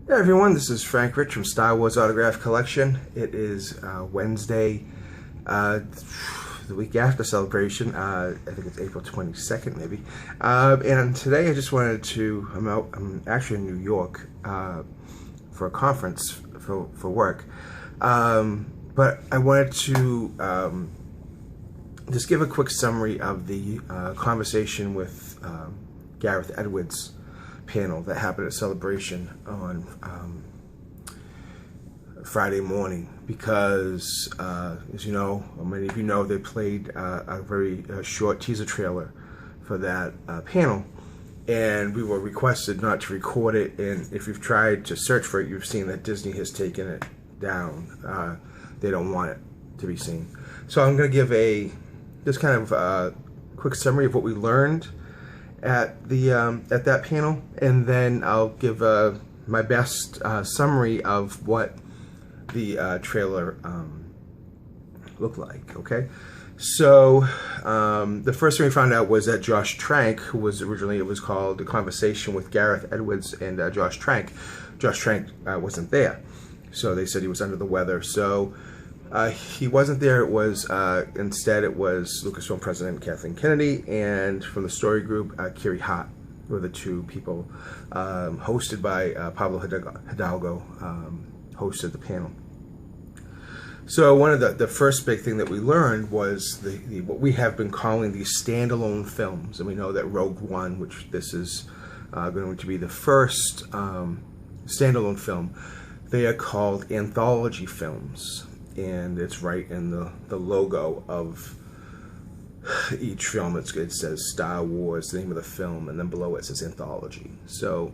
Hey everyone, this is Frank Rich from Star Wars Autograph Collection. It is Wednesday, the week after Celebration. I think it's April 22nd maybe. And today I just wanted to, I'm actually in New York for a conference for work. But I wanted to just give a quick summary of the conversation with Gareth Edwards panel that happened at Celebration on Friday morning, because as you know, many of you know, they played a very short teaser trailer for that panel, and we were requested not to record it, and if you've tried to search for it, you've seen that Disney has taken it down. They don't want it to be seen. So I'm going to give just kind of a quick summary of what we learned at that panel, and then I'll give my best summary of what the trailer looked like. Okay, so the first thing we found out was that Josh Trank, who was originally, it was called The Conversation with Gareth Edwards and Josh Trank. Josh Trank wasn't there, so they said he was under the weather. So he wasn't there. It was instead it was Lucasfilm President Kathleen Kennedy, and from the story group, Kiri Hart were the two people hosted by Pablo Hidalgo, hosted the panel. So one of the first big thing that we learned was what we have been calling these standalone films, and we know that Rogue One, which this is going to be the first standalone film, they are called anthology films. And it's right in the logo of each film. It says Star Wars, the name of the film, and then below it says anthology. So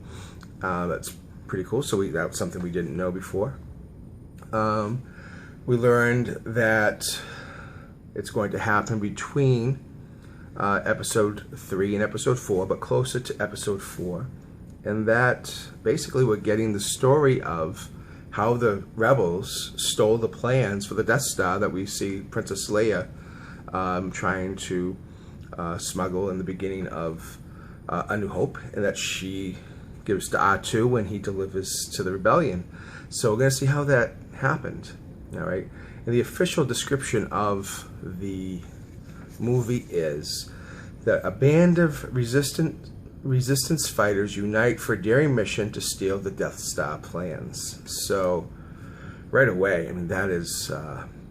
that's pretty cool. So that's something we didn't know before. We learned that it's going to happen between episode 3 and episode 4, but closer to episode 4. And that basically we're getting the story of how the rebels stole the plans for the Death Star that we see Princess Leia trying to smuggle in the beginning of A New Hope, and that she gives to R2 when he delivers to the rebellion. So we're going to see how that happened. All right. And the official description of the movie is that a band of resistance fighters unite for a daring mission to steal the Death Star plans. So right away, I mean, that is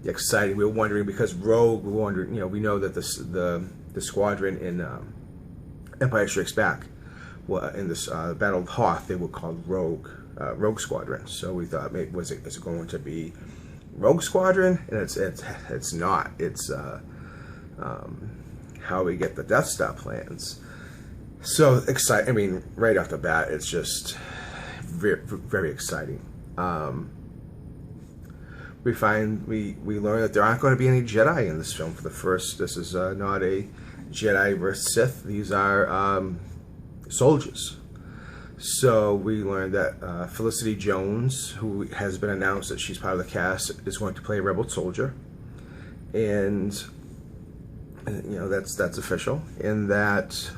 exciting. We were wondering, because Rogue, we were wondering, you know, we know that the squadron in Empire Strikes Back, well, in this Battle of Hoth, they were called Rogue Squadron. So we thought, maybe is it going to be Rogue Squadron? And it's not. It's how we get the Death Star plans. So exciting! I mean, right off the bat, it's just very, very exciting. We learn that there aren't going to be any Jedi in this film for the first. This is not a Jedi versus Sith. These are soldiers. So we learned that Felicity Jones, who has been announced that she's part of the cast, is going to play a rebel soldier, and you know that's official. In that.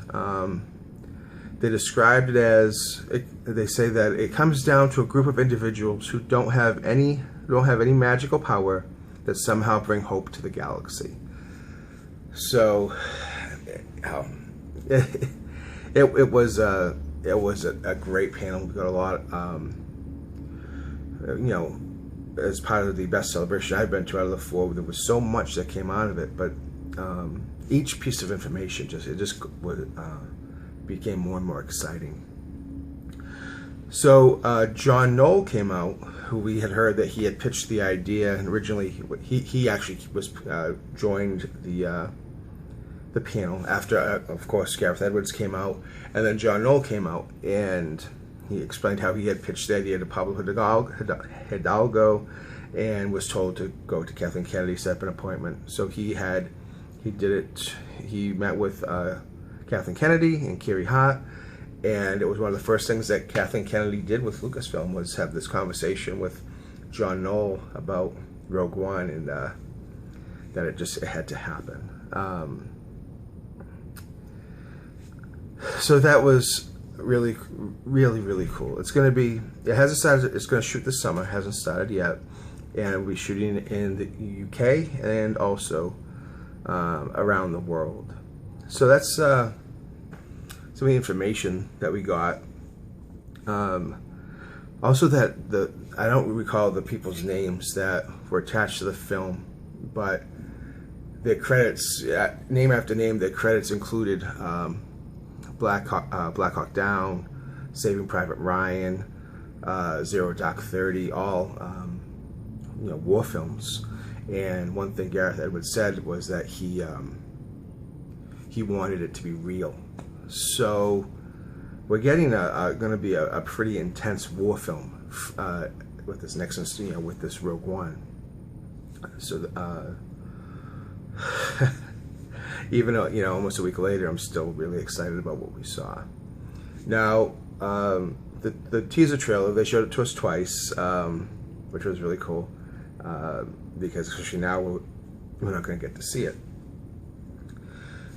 They described it as, they say that it comes down to a group of individuals who don't have any magical power that somehow bring hope to the galaxy. So it was a great panel. We got a lot, you know, as part of the best celebration I've been to out of the 4. There was so much that came out of it, but each piece of information became more and more exciting. So John Knoll came out, who we had heard that he had pitched the idea, and originally he actually was joined the panel after of course Gareth Edwards came out, and then John Knoll came out, and he explained how he had pitched the idea to Pablo Hidalgo and was told to go to Kathleen Kennedy, set up an appointment. So he did it. He met with Kathleen Kennedy and Kiri Hart, and it was one of the first things that Kathleen Kennedy did with Lucasfilm was have this conversation with John Knoll about Rogue One, and that it had to happen. So that was really, really, really cool. It's going to be, it hasn't started, it's going to shoot this summer, hasn't started yet, and we'll be shooting in the UK and also around the world. So that's some of the information that we got. Also, that I don't recall the people's names that were attached to the film, but their credits, name after name, their credits included Black Hawk Down, Saving Private Ryan, Zero Dark 30, all war films. And one thing Gareth Edwards said was that he wanted it to be real. So we're getting going to be a pretty intense war film with this next, with this Rogue One. So even though, almost a week later, I'm still really excited about what we saw. Now, the teaser trailer, they showed it to us twice, which was really cool, because especially now we're not going to get to see it.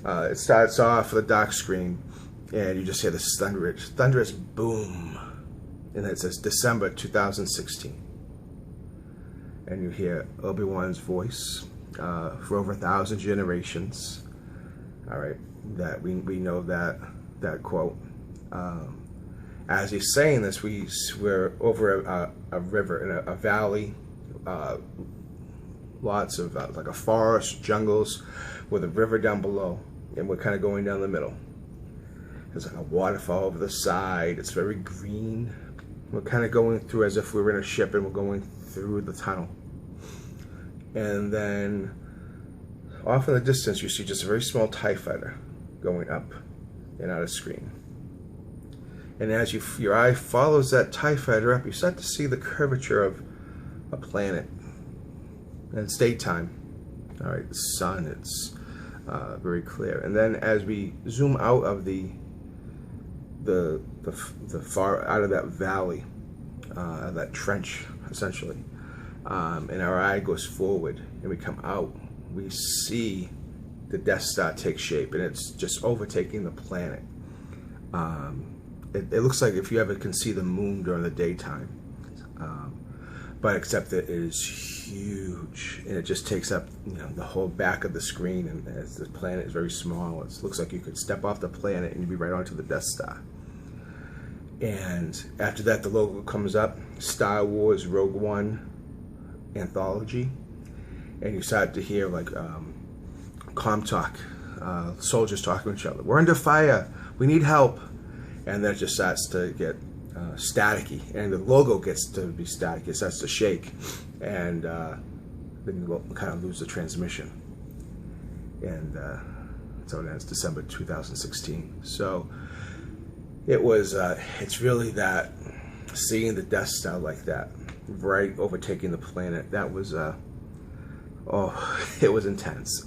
It starts off with a dark screen, and you just hear this thunderous boom, and it says December 2016. And you hear Obi-Wan's voice for over 1,000 generations. All right, that we know that quote. As he's saying this, we're over a river in a valley, lots of like a forest, jungles, with a river down below, and we're kind of going down the middle. There's like a waterfall over the side. It's very green. We're kind of going through as if we were in a ship, and we're going through the tunnel. And then off in the distance, you see just a very small TIE fighter going up and out of screen. And as your eye follows that TIE fighter up, you start to see the curvature of a planet. And it's daytime. All right, the sun, it's very clear. And then as we zoom out of the far out of that valley, that trench, essentially, and our eye goes forward and we come out, we see the Death Star take shape, and it's just overtaking the planet. It looks like if you ever can see the moon during the daytime, but except that it is huge, and it just takes up the whole back of the screen, and as the planet is very small, it looks like you could step off the planet and you'd be right onto the Death Star. And after that, the logo comes up, Star Wars Rogue One Anthology, and you start to hear like comm talk, soldiers talking to each other. We're under fire. We need help. And then it just starts to get staticky, and the logo gets to be static. It starts to shake, and then you kind of lose the transmission. And so it ends December 2016. So it was. It's really that, seeing the Death Star like that, right overtaking the planet. That was it was intense.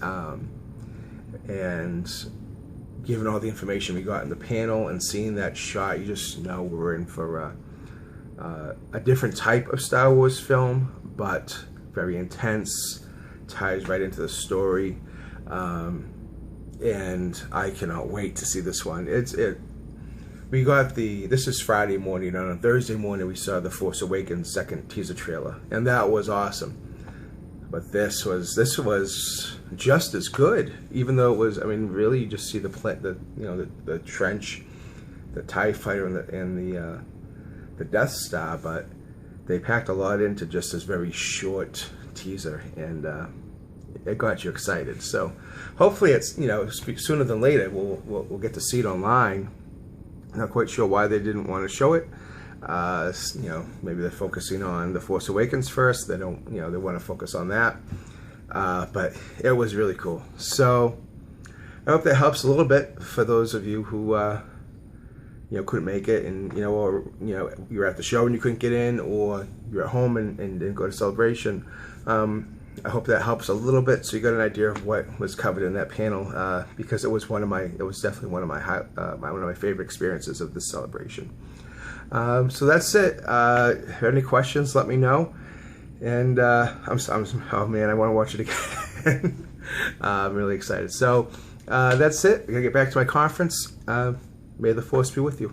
And given all the information we got in the panel and seeing that shot, you just know we're in for a different type of Star Wars film, but very intense, ties right into the story, and I cannot wait to see this one. We got this is Friday morning, and on Thursday morning we saw the Force Awakens second teaser trailer, and that was awesome. But this was just as good, even though it was. I mean, really, you just see the trench, the TIE fighter, and the Death Star. But they packed a lot into just this very short teaser, and it got you excited. So hopefully, it's sooner than later we'll get to see it online. Not quite sure why they didn't want to show it. Maybe they're focusing on The Force Awakens first. They don't, they want to focus on that. But it was really cool. So I hope that helps a little bit for those of you who, couldn't make it, and, or, you're at the show and you couldn't get in, or you're at home and didn't go to Celebration. I hope that helps a little bit, so you got an idea of what was covered in that panel, because it was definitely one of my favorite experiences of this celebration. So that's it. If you have any questions, let me know. And oh man, I want to watch it again. I'm really excited. So that's it. I'm gonna get back to my conference. May the Force be with you.